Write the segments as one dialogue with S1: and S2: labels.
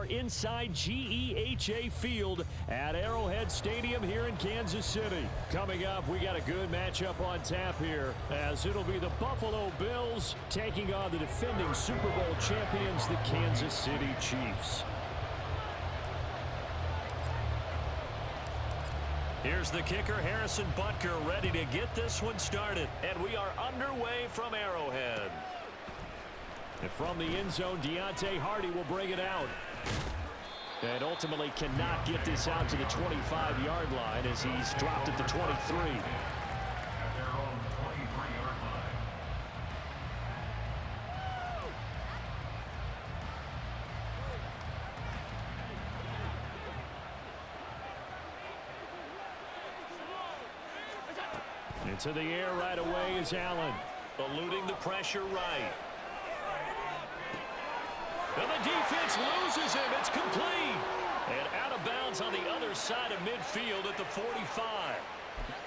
S1: are inside GEHA Field at Arrowhead Stadium here in Kansas City. Coming up, we got a good matchup on tap here, as it'll be the Buffalo Bills taking on the defending Super Bowl champions, the Kansas City Chiefs. Here's the kicker, Harrison Butker, ready to get this one started. And we are underway from Arrowhead. And from the end zone, Deontay Hardy will bring it out. And ultimately cannot get this out to the 25-yard line as he's dropped at the 23. Into the air right away is Allen. Eluding the pressure right. And the defense loses him. It's complete. And out of bounds on the other side of midfield at the 45.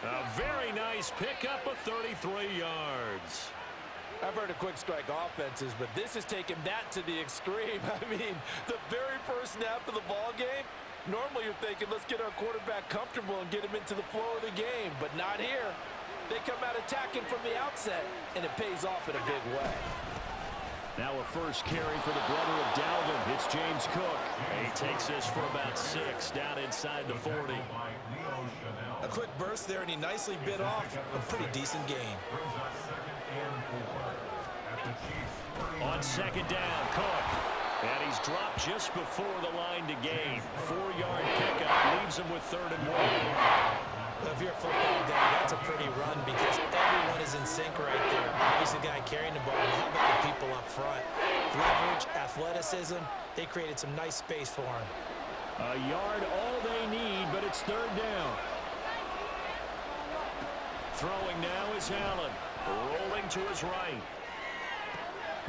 S1: A very nice pickup of 33 yards.
S2: I've heard of quick strike offenses, but this is taking that to the extreme. I mean, the very first snap of the ball game, normally you're thinking, let's get our quarterback comfortable and get him into the flow of the game, but not here. They come out attacking from the outset, and it pays off in a big way.
S1: Now a first carry for the brother of Dalvin. It's James Cook. He takes this for about 6 down inside the 40.
S3: A quick burst there, and he nicely bit off a pretty decent gain.
S1: On second down, Cook. And he's dropped just before the line to gain. 4-yard pickup leaves him with 3rd and 1.
S3: If you're a football guy, that's a pretty run because everyone is in sync right there. Obviously, the guy carrying the ball. How about the people up front? Leverage, athleticism. They created some nice space for him.
S1: A yard all they need, but it's 3rd down. Throwing now is Allen. Rolling to his right.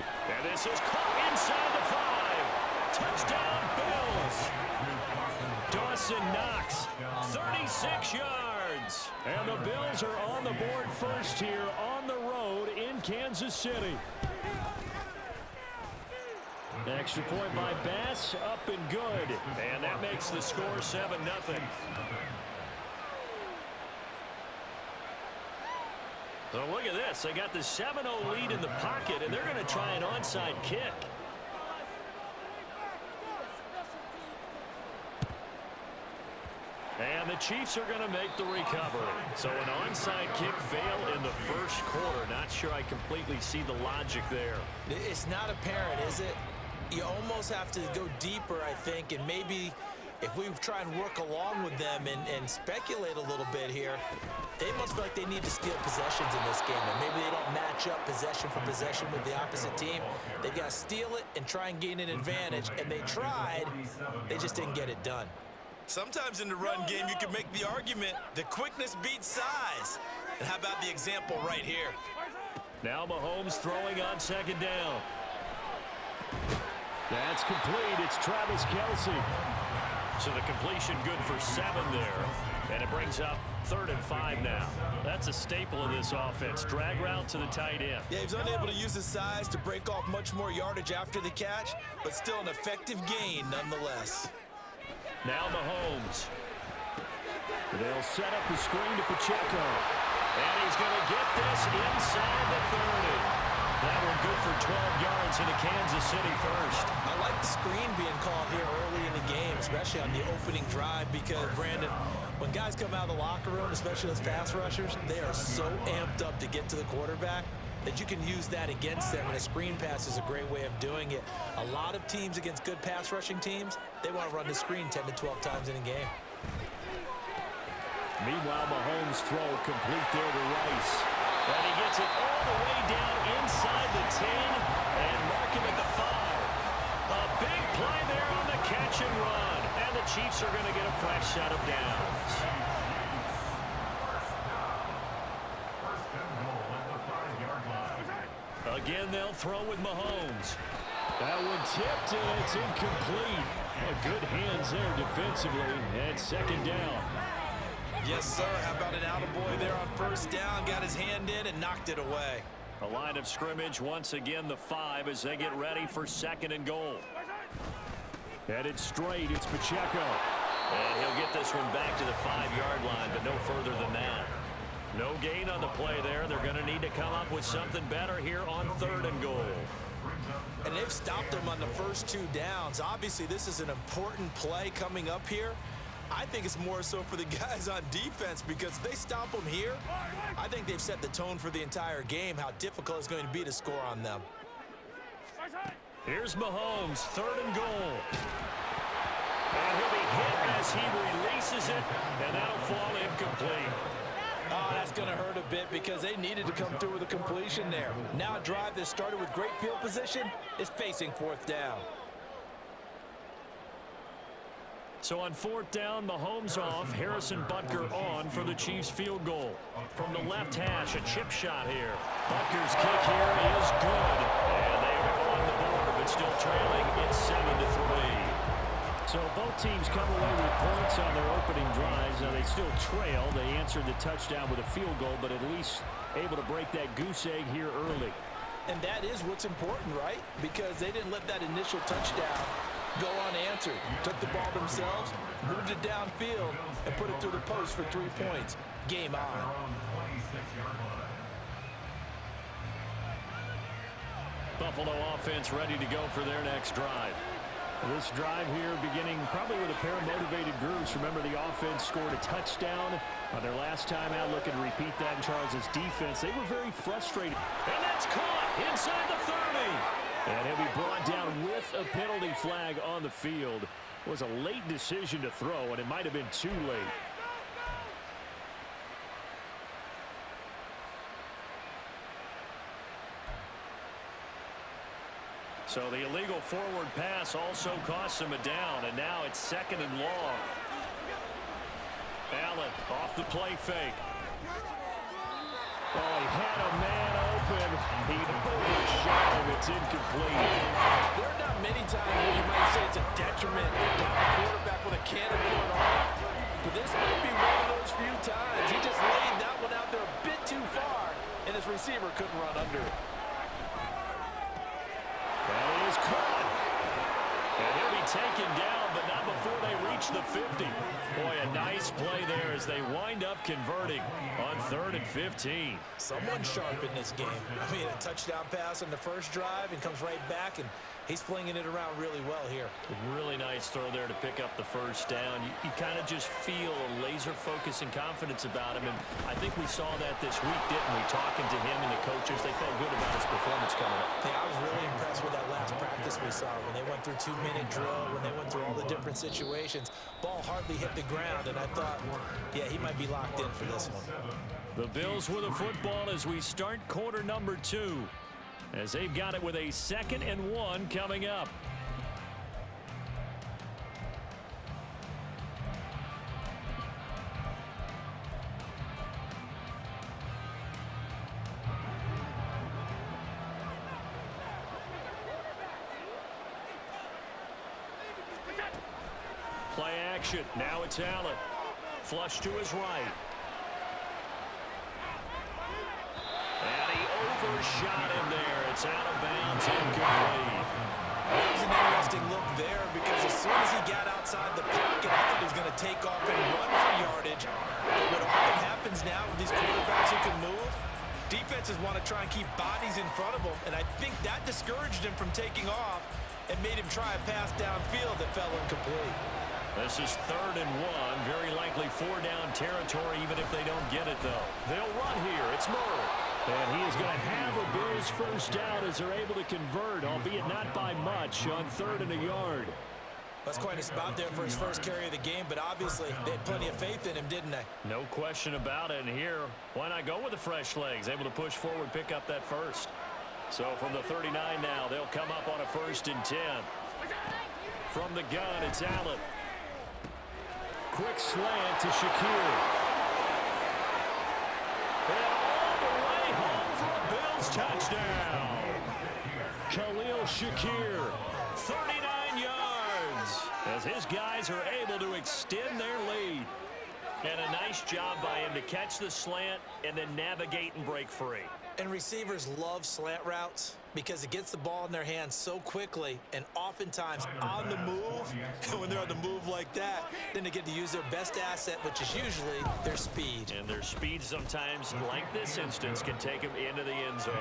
S1: And this is caught inside the 5. Touchdown, Bills. Dawson Knox, 36 yards. And the Bills are on the board first here on the road in Kansas City. Extra point by Bass, up and good. And that makes the score 7-0. So look at this. They got the 7-0 lead in the pocket, and they're going to try an onside kick. And the Chiefs are going to make the recovery. So an onside kick fail in the first quarter. Not sure I completely see the logic there.
S3: It's not apparent, is it? You almost have to go deeper, I think, and maybe if we try and work along with them and speculate a little bit here, they must feel like they need to steal possessions in this game. And maybe they don't match up possession for possession with the opposite team. They've got to steal it and try and gain an advantage. And they tried. They just didn't get it done.
S4: Sometimes in the run game, you can make the argument that quickness beats size. And how about the example right here?
S1: Now Mahomes throwing on second down. That's complete. It's Travis Kelce. So the completion good for 7 there. And it brings up 3rd and 5 now. That's a staple of this offense. Drag route to the tight end.
S4: Yeah, he was unable to use his size to break off much more yardage after the catch, but still an effective gain nonetheless.
S1: Now Mahomes. They'll set up the screen to Pacheco. And he's going to get this inside the 30. That one good for 12 yards into Kansas City first.
S3: I like the screen being called here early in the game, especially on the opening drive, because, Brandon, when guys come out of the locker room, especially those pass rushers, they are so amped up to get to the quarterback that you can use that against them, and a screen pass is a great way of doing it. A lot of teams against good pass rushing teams, they want to run the screen 10 to 12 times in a game.
S1: Meanwhile, Mahomes' throw complete there to Rice. And he gets it all the way down inside the 10 and mark him at the 5. A big play there on the catch and run. And the Chiefs are going to get a fresh set of downs. Again, they'll throw with Mahomes. That one tipped, and it's incomplete. Good hands there defensively. And second down.
S4: Yes, sir. How about an attaboy there on first down? Got his hand in and knocked it away.
S1: The line of scrimmage once again the 5 as they get ready for 2nd and goal. Headed straight, it's Pacheco.
S5: And he'll get this one back to the 5-yard line, but no further than that.
S1: No gain on the play there. They're going to need to come up with something better here on 3rd and goal.
S3: And they've stopped them on the first 2 downs. Obviously, this is an important play coming up here. I think it's more so for the guys on defense because if they stop them here, I think they've set the tone for the entire game, how difficult it's going to be to score on them.
S1: Here's Mahomes, 3rd and goal. And he'll be hit as he releases it, and that'll fall incomplete.
S2: Oh, that's going to hurt a bit because they needed to come through with a completion there. Now a drive that started with great field position is facing 4th down.
S1: So on 4th down, Mahomes off, Harrison Butker on for the Chiefs field goal. From the left hash, a chip shot here. Butker's kick here is good. And they are on the board, but still trailing. It's 7-3. So both teams come away with points on their opening drives. Now they still trail. They answered the touchdown with a field goal, but at least able to break that goose egg here early.
S2: And that is what's important, right? Because they didn't let that initial touchdown go unanswered. Took the ball themselves, moved it downfield, and put it through the post for 3 points. Game on.
S1: Buffalo offense ready to go for their next drive. This drive here beginning probably with a pair of motivated groups. Remember, the offense scored a touchdown on their last time out. Looking to repeat that in Charles' defense. They were very frustrated. And that's caught inside the 30. And he'll be brought down with a penalty flag on the field. It was a late decision to throw, and it might have been too late. So the illegal forward pass also costs him a down, and now it's 2nd and long. Allen off the play fake. Oh, he had a man open. He overshot him. It's incomplete.
S2: There are not many times where you might say it's a detriment to have a quarterback with a cannon for an arm. But this might be one of those few times. He just laid that one out there a bit too far, and his receiver couldn't run under it.
S1: That is caught. And he'll be taken down, but not before they reach the 50. Boy, a nice play there as they wind up converting on 3rd and 15.
S3: Someone sharp in this game. I mean, a touchdown pass on the first drive and comes right back, and he's flinging it around really well here.
S1: Really nice throw there to pick up the first down. You kind of just feel a laser focus and confidence about him, and I think we saw that this week, didn't we? Talking to him and the coaches, they felt good about his performance coming up.
S3: Yeah, I was really impressed with that last practice we saw when they went through 2-minute drill, when they went through all the different situations. Ball hardly hit the ground, and I thought, yeah, he might be locked in for this one.
S1: The Bills with a football as we start quarter number 2, as they've got it with a 2nd and 1 coming up. Play action. Now it's Allen. Flush to his right. And he overshot him there. It's out of bounds, incomplete.
S3: That was an interesting look there because as soon as he got outside the pocket, I thought he was going to take off and run for yardage. But what often happens now with these quarterbacks who can move, defenses want to try and keep bodies in front of them, and I think that discouraged him from taking off and made him try a pass downfield that fell incomplete.
S1: This is 3rd and 1. Very likely 4-down territory, even if they don't get it, though. They'll run here. It's Murray. And he is going to have a Bills first down as they're able to convert, albeit not by much, on 3rd and a yard.
S3: That's quite a spot there for his first carry of the game, but obviously they had plenty of faith in him, didn't they?
S1: No question about it. And here, why not go with the fresh legs? Able to push forward, pick up that first. So from the 39 now, they'll come up on a 1st and 10. From the gun, it's Allen. Quick slant to Shakir. And all the way home for a Bills touchdown. Khalil Shakir, 39 yards, as his guys are able to extend their lead. And a nice job by him to catch the slant and then navigate and break free.
S3: And receivers love slant routes because it gets the ball in their hands so quickly, and oftentimes on the move, hard to move like that. Then they get to use their best asset, which is usually their speed.
S5: And their speed sometimes, like this instance, can take them into the end zone.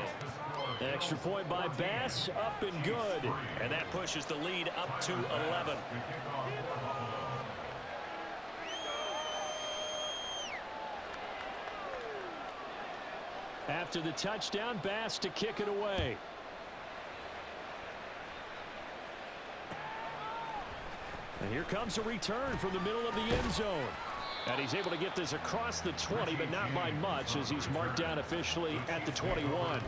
S5: Extra point by Bass, up and good. And that pushes the lead up to 11.
S1: After the touchdown, Bass to kick it away. And here comes a return from the middle of the end zone. And he's able to get this across the 20, but not by much, as he's marked down officially at the 21.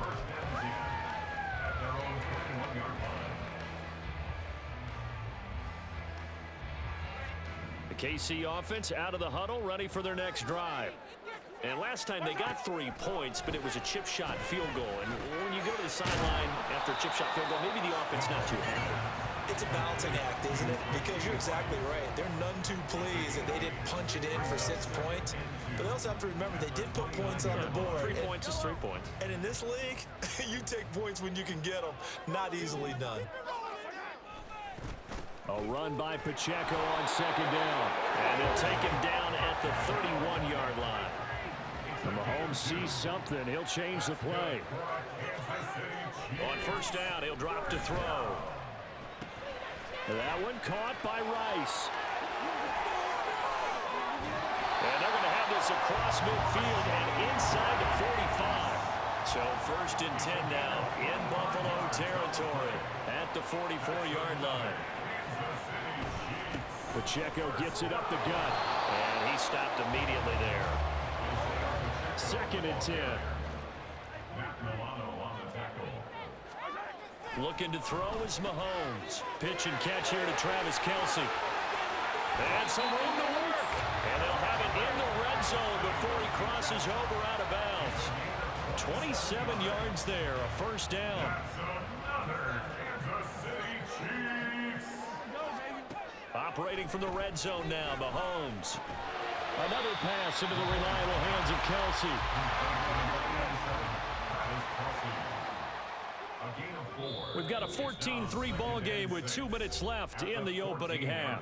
S1: The KC offense out of the huddle, ready for their next drive. And last time they got 3 points, but it was a chip shot field goal. And when you go to the sideline after a chip shot field goal, maybe the offense not too happy.
S3: It's a balancing act, isn't it? Because you're exactly right. They're none too pleased that they didn't punch it in for 6 points. But they also have to remember they did put points on the board.
S5: 3 points is 3 points.
S3: And in this league, you take points when you can get them. Not easily done.
S1: A run by Pacheco on second down.
S5: And they'll take him down at the 31-yard line.
S1: And Mahomes sees something. He'll change the play.
S5: On first down, he'll drop to throw.
S1: That one caught by Rice.
S5: And they're going to have this across midfield and inside the 45. So first and 10 now in Buffalo territory at the 44-yard line.
S1: Pacheco gets it up the gut.
S5: And he stopped immediately there.
S1: Second and 10.
S5: Looking to throw is Mahomes. Pitch and catch here to Travis Kelce. And some room to work. And they'll have it in the red zone before he crosses over out of bounds. 27 yards there, a first down. Operating from the red zone now, Mahomes.
S1: Another pass into the reliable hands of Kelce. We've got a 14-3 ball game with 2 minutes left in the opening half.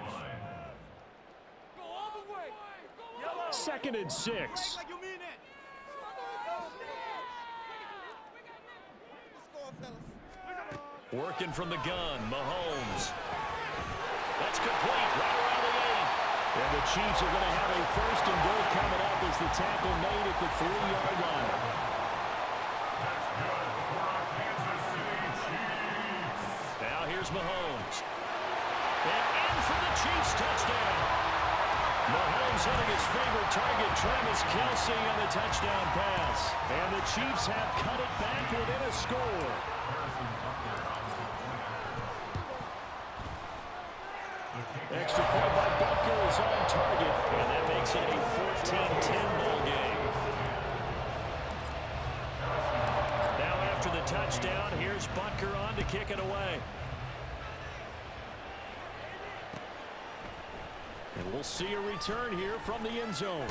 S1: Second and 6.
S5: Working from the gun, Mahomes. That's complete, right around the 8.
S1: And the Chiefs are going to have a first and goal coming up as the tackle made at the 3-yard line.
S5: Now here's Mahomes. And in for the Chiefs touchdown. Mahomes hitting his favorite target, Travis Kelce, on the touchdown pass.
S1: And the Chiefs have cut it back within a score. Extra point by Butker is on target.
S5: And that makes it a 14-10 ball game. Now after the touchdown, here's Butker on to kick it away.
S1: And we'll see a return here from the end zone.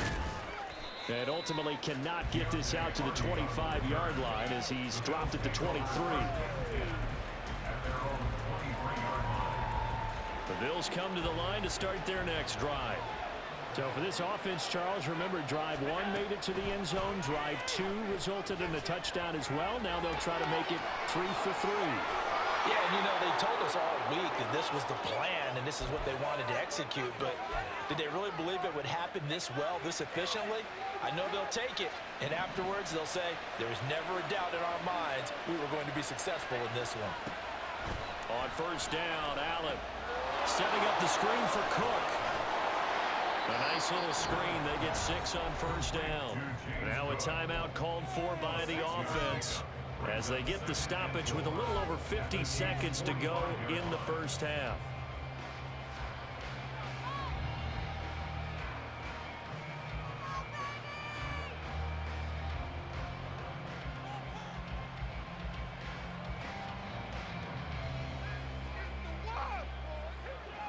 S1: And ultimately cannot get this out to the 25-yard line as he's dropped at the 23.
S5: The Bills come to the line to start their next drive.
S1: So for this offense, Charles, remember drive 1 made it to the end zone. Drive 2 resulted in a touchdown as well. Now they'll try to make it 3 for 3.
S3: Yeah, and you know, they told us all week that this was the plan and this is what they wanted to execute, but did they really believe it would happen this well, this efficiently? I know they'll take it, and afterwards they'll say, there was never a doubt in our minds we were going to be successful in this one.
S5: On first down, Allen setting up the screen for Cook. A nice little screen. They get 6 on first down. Now a timeout called for by the offense as they get the stoppage with a little over 50 seconds to go in the first half.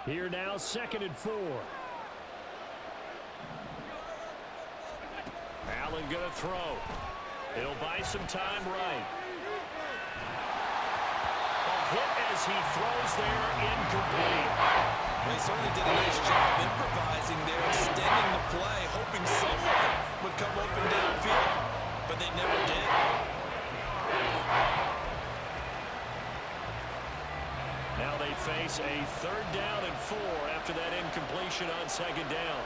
S1: Here now, second and 4.
S5: Allen going to throw. He'll buy some time right. A hit as he throws there, incomplete.
S4: They certainly did a nice job improvising there, extending the play, hoping someone would come open downfield, but they never did.
S5: Now they face a 3rd down and 4 after that incompletion on 2nd down.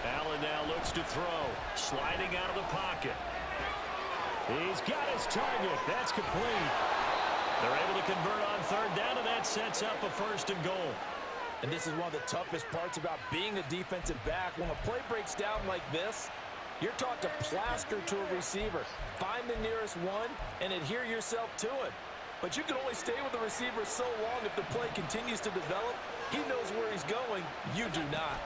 S5: Allen now looks to throw, sliding out of the pocket. He's got his target. That's complete. They're able to convert on 3rd down, and that sets up a 1st and goal.
S2: And this is one of the toughest parts about being a defensive back. When a play breaks down like this, you're taught to plaster to a receiver. Find the nearest one and adhere yourself to it. But you can only stay with the receiver so long if the play continues to develop. He knows where he's going. You do not.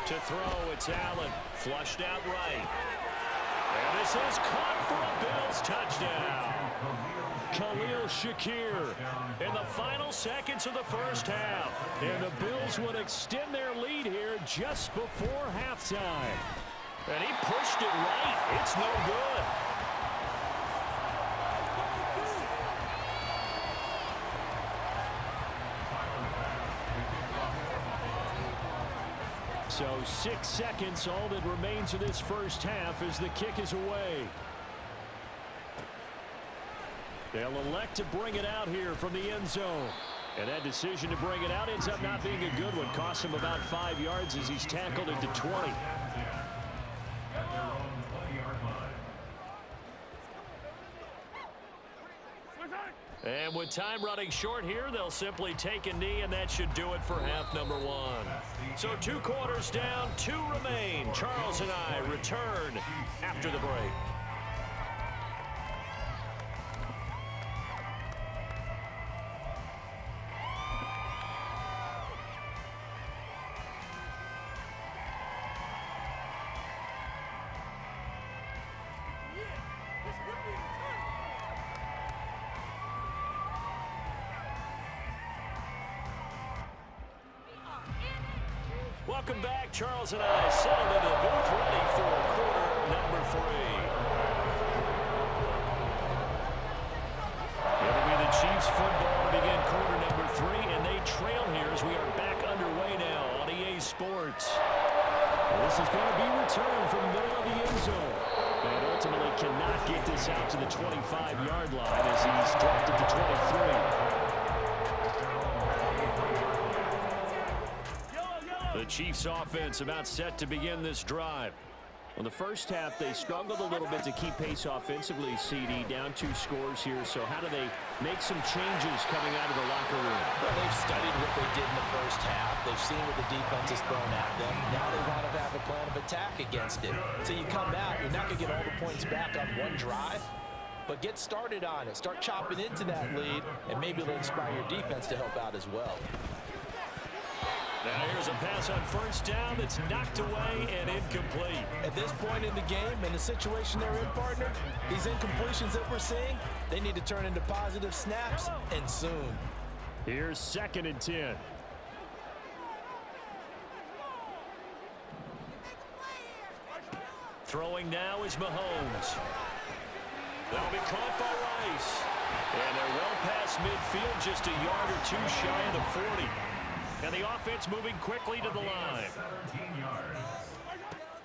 S5: To throw, it's Allen. Flushed out right. And this is caught for a Bills touchdown. Khalil Shakir in the final seconds of the 1st half. And the Bills would extend their lead here just before halftime. And he pushed it right. It's no good. So 6 seconds, all that remains of this 1st half as the kick is away. They'll elect to bring it out here from the end zone. And that decision to bring it out ends up not being a good one. Cost him about 5 yards as he's tackled into 20. And with time running short here, they'll simply take a knee, and that should do it for half number 1. So 2 quarters down, 2 remain. Charles and I return after the break. Welcome back. Charles and I settled into the booth ready for quarter number 3. It'll be the Chiefs football to begin quarter number 3, and they trail here as we are back underway now on EA Sports. This is going to be returned from the middle of the end zone. And ultimately cannot get this out to the 25-yard line as he's dropped it to 23. The Chiefs offense about set to begin this drive. In the first half, they struggled a little bit to keep pace offensively, CD, down 2 scores here. So how do they make some changes coming out of the locker room?
S3: Well, they've studied what they did in the first half. They've seen what the defense has thrown at them. Now they want to have a plan of attack against it. So you come out, you're not going to get all the points back on one drive, but get started on it. Start chopping into that lead, and maybe it'll inspire your defense to help out as well.
S5: Now here's a pass on 1st down that's knocked away and incomplete.
S3: At this point in the game, in the situation they're in, partner, these incompletions that we're seeing, they need to turn into positive snaps, and soon.
S5: Here's 2nd and 10. Throwing now is Mahomes. They'll be caught by Rice. And they're well past midfield, just a yard or 2 shy of the 40. And the offense moving quickly to the line.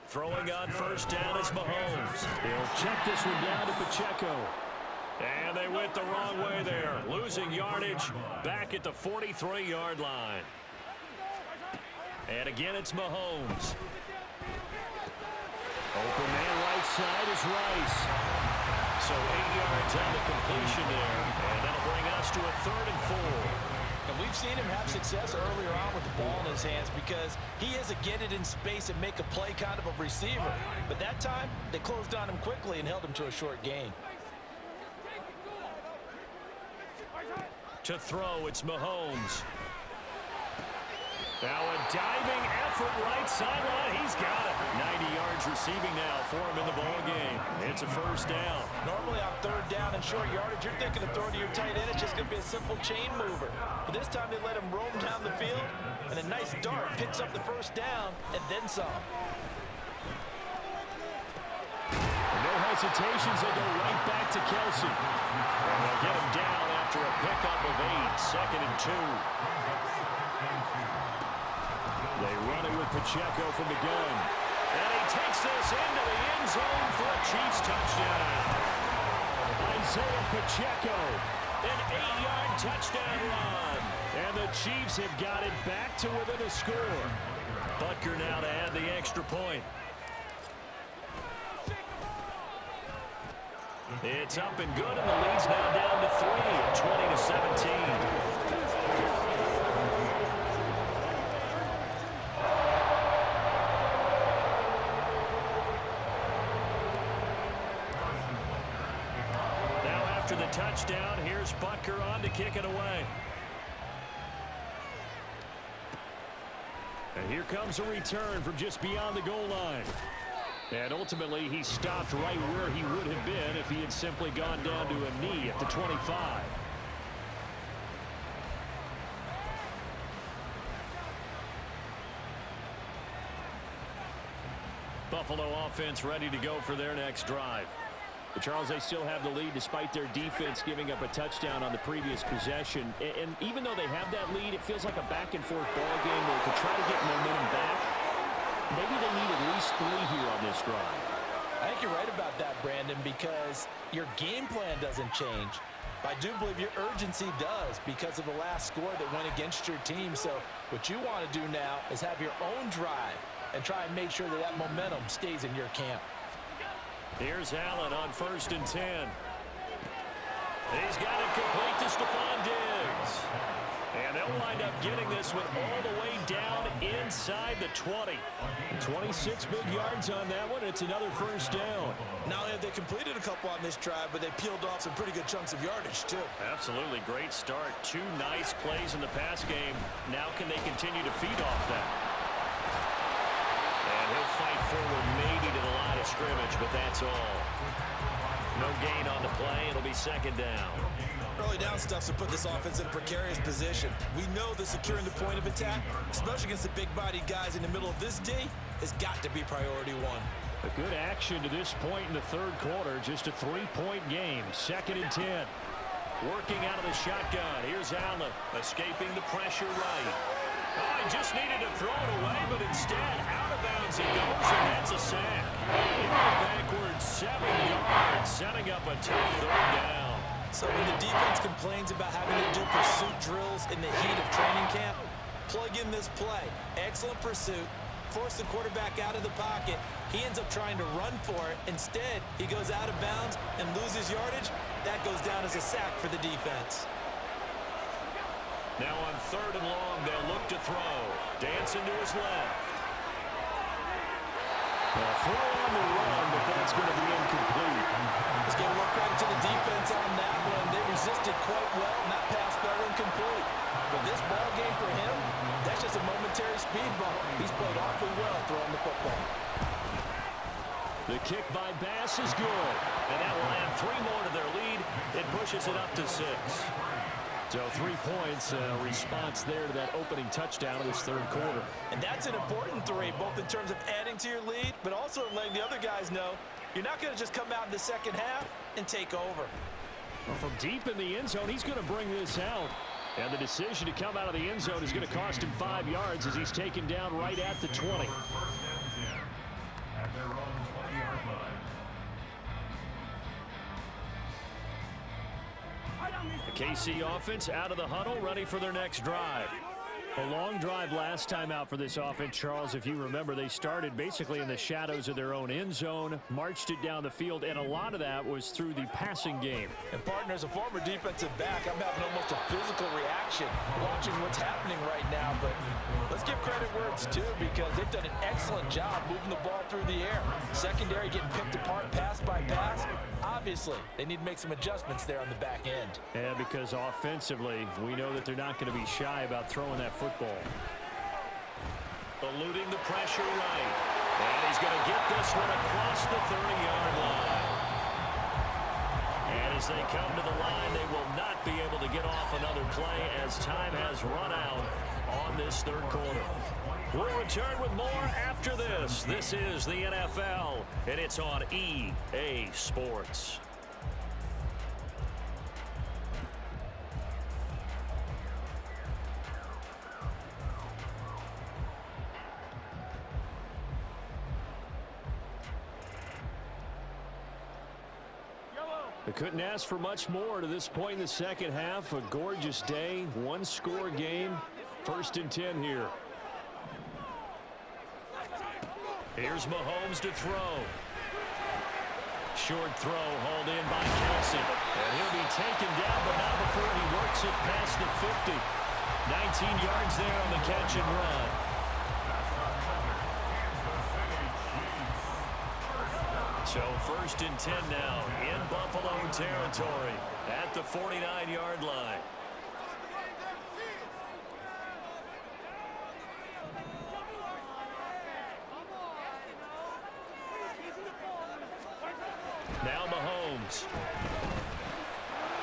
S5: Throwing on 1st down is Mahomes. He'll check this one down to Pacheco. And they went the wrong way there. Losing yardage back at the 43-yard line. And again, it's Mahomes. Open man right side is Rice. So 8 yards on the completion there. And that'll bring us to a 3rd and 4.
S3: And we've seen him have success earlier on with the ball in his hands because he is a get it in space and make a play kind of a receiver. But that time, they closed on him quickly and held him to a short gain.
S5: To throw, it's Mahomes. Now a diving effort right sideline. He's got it. 90 yards receiving now for him in the ball game. It's a 1st down.
S3: Normally on 3rd down and short yardage, you're thinking of throwing to your tight end. It's just going to be a simple chain mover. But this time they let him roam down the field, and a nice dart picks up the 1st down and then some.
S5: No hesitations. They go right back to Kelsey. And they'll get him down after a pickup of 8. 2nd and 2. They run it with Pacheco from the gun. And he takes this into the end zone for a Chiefs touchdown. Isaiah Pacheco, an 8-yard touchdown run. And the Chiefs have got it back to within a score. Butker now to add the extra point. It's up and good, and the lead's now down to 3, 20-17. After the touchdown, here's Butker on to kick it away. And here comes a return from just beyond the goal line. And ultimately, he stopped right where he would have been if he had simply gone down to a knee at the 25. Buffalo offense ready to go for their next drive. But Charles, they still have the lead despite their defense giving up a touchdown on the previous possession. And even though they have that lead, it feels like a back-and-forth ball game where to try to get momentum back, maybe they need at least 3 here on this drive.
S3: I think you're right about that, Brandon, because your game plan doesn't change. I do believe your urgency does because of the last score that went against your team. So what you want to do now is have your own drive and try and make sure that that momentum stays in your camp.
S5: Here's Allen on 1st and 10. He's got it complete to Stephon Diggs. And they'll wind up getting this one all the way down inside the 20. 26 big yards on that one. It's another first down.
S3: Not only have they completed a couple on this drive, but they peeled off some pretty good chunks of yardage, too.
S5: Absolutely. Great start. 2 nice plays in the pass game. Now can they continue to feed off that? And he'll fight forward maybe to the line of scrimmage, but that's all. No gain on the play. It'll be 2nd down.
S3: Early down stuff's to put this offense in a precarious position. We know that securing the point of attack, especially against the big-bodied guys in the middle of this D, has got to be priority 1.
S5: A good action to this point in the 3rd quarter. Just a 3-point game. 2nd and 10. Working out of the shotgun. Here's Allen escaping the pressure right. Oh, he just needed to throw it away, but instead, out of bounds he goes, and that's a sack. Backwards 7 yards, setting up a tough 3rd down.
S3: So when the defense complains about having to do pursuit drills in the heat of training camp, plug in this play. Excellent pursuit. Force the quarterback out of the pocket. He ends up trying to run for it. Instead, he goes out of bounds and loses yardage. That goes down as a sack for the defense.
S5: Now on 3rd and long, they'll look to throw. Dancing to his left. Throw on the run, but that's going to be incomplete.
S3: Let's give a little credit to the defense on that one. They resisted quite well, and that pass fell incomplete. But this ball game for him, that's just a momentary speed bump. He's played awfully well throwing the football.
S5: The kick by Bass is good, and that will add 3 more to their lead. It pushes it up to 6. So 3 points, response there to that opening touchdown of this 3rd quarter.
S3: And that's an important 3, both in terms of adding to your lead, but also letting the other guys know you're not going to just come out in the 2nd half and take over.
S5: Well, from deep in the end zone, he's going to bring this out. And the decision to come out of the end zone is going to cost him 5 yards as he's taken down right at the 20. The KC offense out of the huddle, ready for their next drive. A long drive last time out for this offense, Charles. If you remember, they started basically in the shadows of their own end zone, marched it down the field, and a lot of that was through the passing game.
S3: And partner, as a former defensive back, I'm having almost a physical reaction watching what's happening right now. But let's give credit where it's due, because they've done an excellent job moving the ball through the air. Secondary getting picked apart pass by pass. Obviously, they need to make some adjustments there on the back end.
S5: Yeah, because offensively, we know that they're not going to be shy about throwing that football. Eluding the pressure right. And he's going to get this one across the 30-yard line. And as they come to the line, they will not be able to get off another play as time has run out on this 3rd quarter. We'll return with more after this. This is the NFL, and it's on EA Sports. They couldn't ask for much more to this point in the second half. A gorgeous day, one-score game. 1st and 10 here. Here's Mahomes to throw. Short throw hauled in by Kelce. And he'll be taken down, but not before he works it past the 50. 19 yards there on the catch and run. So 1st and 10 now in Buffalo territory at the 49-yard line. Now Mahomes.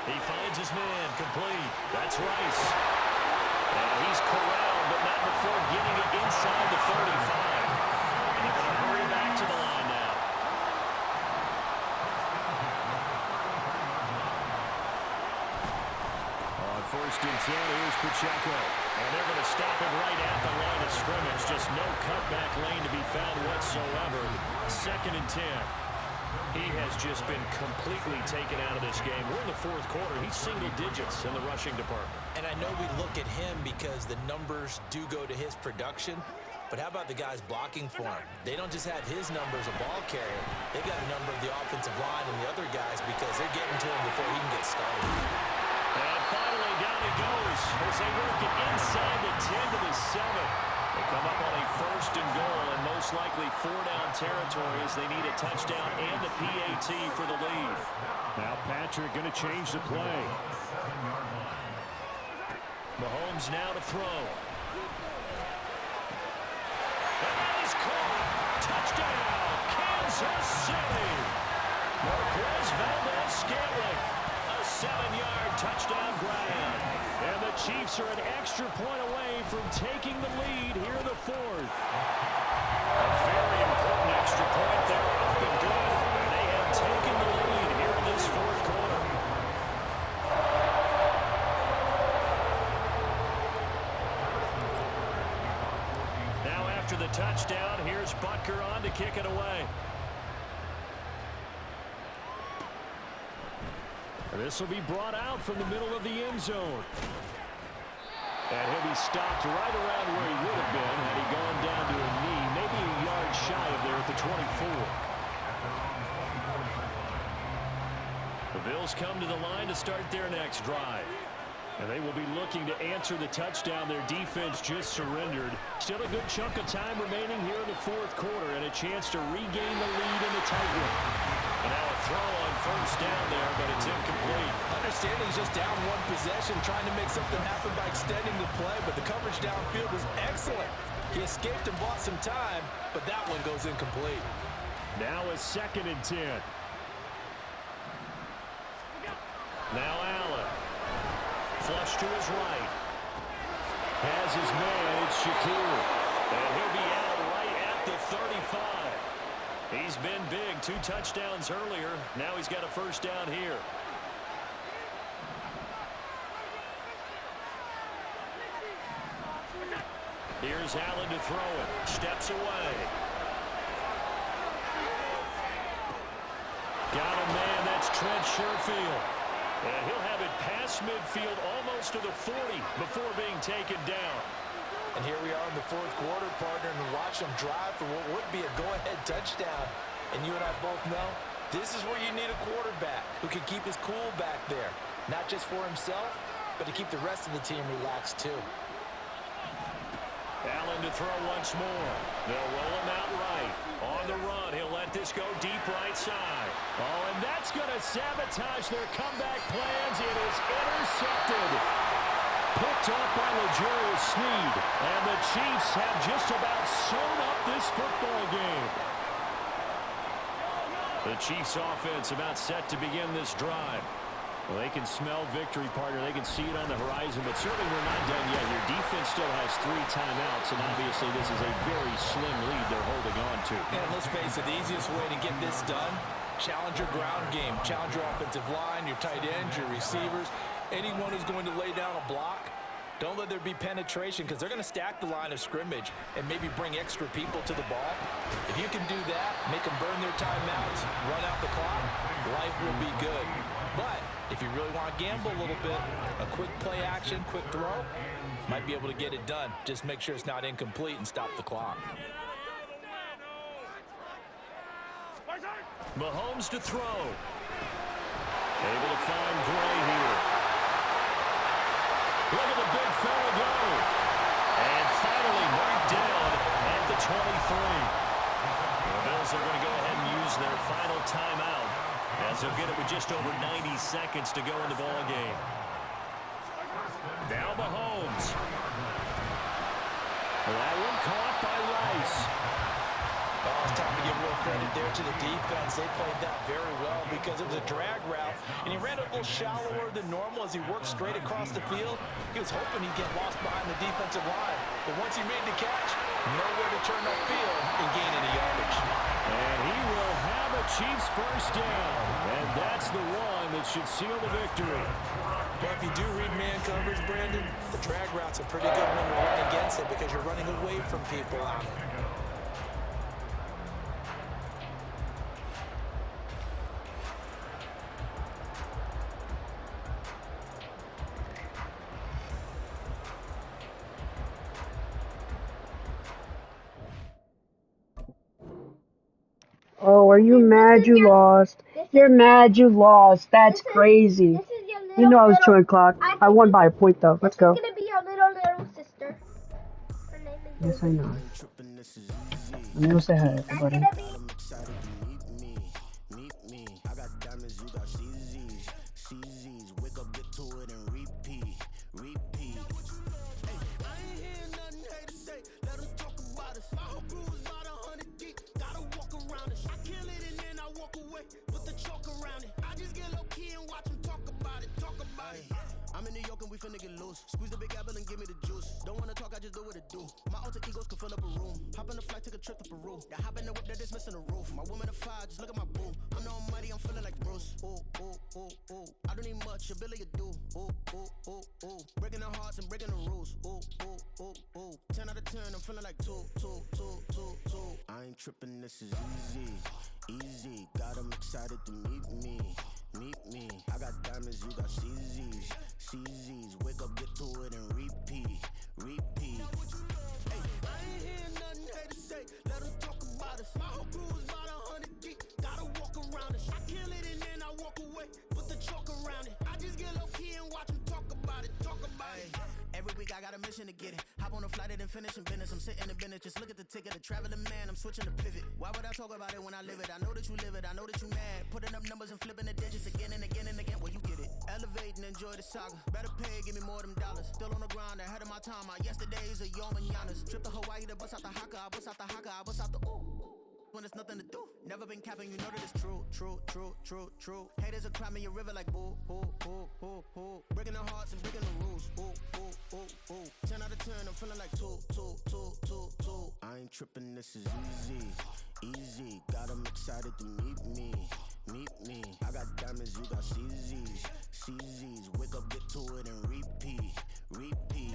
S5: He finds his man complete. That's Rice. And he's corralled, but not before getting it inside the 35. And they're going to hurry back to the line now. On 1st and 10, here's Pacheco. And they're going to stop him right at the line of scrimmage. Just no cutback lane to be found whatsoever. 2nd and 10. He has just been completely taken out of this game. We're in the 4th quarter. He's single digits in the rushing department.
S3: And I know we look at him because the numbers do go to his production. But how about the guys blocking for him? They don't just have his number as a ball carrier. They got the number of the offensive line and the other guys because they're getting to him before he can get started.
S5: And finally, down he goes as they work it inside the 10 to the 7. They come up on a 1st and goal and most likely 4-down territory as they need a touchdown and the PAT for the lead. Now Patrick going to change the play. Mahomes now to throw. That is caught. Touchdown, Kansas City. Marquez Valdes-Scantling. A 7-yard touchdown grab. And the Chiefs are an extra point away from taking the lead here in the 4th. A very important extra point there, up and good. And they have taken the lead here in this 4th quarter. Now after the touchdown, here's Butker on to kick it away. And this will be brought out from the middle of the end zone. And he'll be stopped right around where he would have been had he gone down to a knee, maybe a yard shy of there at the 24. The Bills come to the line to start their next drive. And they will be looking to answer the touchdown their defense just surrendered. Still a good chunk of time remaining here in the 4th quarter and a chance to regain the lead in the tight one. And now a throw on 1st down there, but it's incomplete.
S3: Understanding he's just down one possession, trying to make something happen by extending the play, but the coverage downfield was excellent. He escaped and bought some time, but that one goes incomplete.
S5: Now a 2nd and 10. Now Allen. Flush to his right. Has his man, it's Shakir. And he'll be out right at the 35. He's been big, 2 touchdowns earlier. Now he's got a 1st down here. Here's Allen to throw it. Steps away. Got a man, that's Trent Sherfield. And he'll have it past midfield almost to the 40 before being taken down.
S3: And here we are in the 4th quarter, partner, and watch them drive for what would be a go-ahead touchdown. And you and I both know this is where you need a quarterback who can keep his cool back there. Not just for himself, but to keep the rest of the team relaxed too.
S5: Allen to throw once more. They'll roll him out right. On the run, he'll let this go deep right side. Oh, and that's going to sabotage their comeback plans. It is intercepted. Picked up by L'Jarius Sneed. And the Chiefs have just about sewn up this football game. The Chiefs offense about set to begin this drive. Well, they can smell victory, partner. They can see it on the horizon, but certainly we're not done yet. Your defense still has 3 timeouts, and obviously this is a very slim lead they're holding on to.
S3: And let's face it, the easiest way to get this done, challenge your ground game, challenge your offensive line, your tight ends, your receivers, anyone who's going to lay down a block. Don't let there be penetration because they're going to stack the line of scrimmage and maybe bring extra people to the ball. If you can do that, make them burn their timeouts, run out the clock, life will be good. But if you really want to gamble a little bit, a quick play action, quick throw, might be able to get it done. Just make sure it's not incomplete and stop the clock.
S5: Mahomes to throw. Able to find Gray here. Look at the big fella go. And finally marked down at the 23. The Bills are going to go ahead and use their final timeout as they'll get it with just over 90 seconds to go in the ball game. Now Mahomes. That one caught by Rice.
S3: Oh, it's time to give real credit there to the defense. They played that very well because it was a drag route, and he ran a little shallower than normal as he worked straight across the field. He was hoping he'd get lost behind the defensive line, but once he made the catch, nowhere to turn upfield and gain any yardage.
S5: And he will have a Chiefs first down, and that's the one that should seal the victory.
S3: Well, if you do read man coverage, Brandon, the drag route's a pretty good one to run against it because you're running away from people on it.
S6: Oh, are you mad you lost? You're mad you lost. That's crazy. You know I was chewing clock. I won by a point though. Let's go.
S7: This is gonna be your little sister. Her name is
S6: Yes, I know. Let me say hi, everybody.
S7: gonna be
S8: I'm in New York and we finna get loose. Squeeze the big apple and give me the juice. Don't wanna talk, I just do what it do. My alter egos can fill up a room. Hop on a flight, take a trip to Peru. That hop in the whip that is missing the roof. My woman a fire, just look at my boo. I'm the almighty, I'm feeling like Bruce. Ooh, ooh, ooh, ooh. I don't need much, ability to do. Ooh, ooh, ooh, ooh. Breaking the hearts and breaking the rules. Ooh, ooh, ooh, ooh. 10 out of 10, I'm feeling like 2. I ain't tripping, this is easy. Easy, got 'em excited to meet me. Meet me. I got diamonds, you got CZs. CZs, wake up, get to it and repeat. Repeat. Hey, I ain't hear nothing haters say. Let them talk about us. My whole crew is about 100 deep. Gotta walk around us. I kill it and then I walk away. Put the chalk around it. I just get low key and watch them talk about it. Talk about it. Every week I got a mission to get it. Hop on a flight and then finish in business. I'm sitting in business, just look at the ticket. A traveling man, I'm switching to pivot. Why would I talk about it when I live it? I know that you live it, I know that you mad. Putting up numbers and flipping the digits again and again and again. Well, you get it. Elevate and enjoy the saga. Better pay, give me more of them dollars. Still on the grind, ahead of my time. My yesterdays are your mananas. Trip to Hawaii to bust out the haka. I bust out the haka, I bust out the ooh. When there's nothing to do. Never been capping, you know that it's true. Haters are climbing your river like boo, boo. Breaking their hearts and breaking the rules. Ooh. 10 out of 10, I'm feeling like 2. I ain't tripping, this is easy. Easy, got 'em excited to meet me. Meet me. I got diamonds, you got CZs. CZs, wake up, get to it and repeat. Repeat.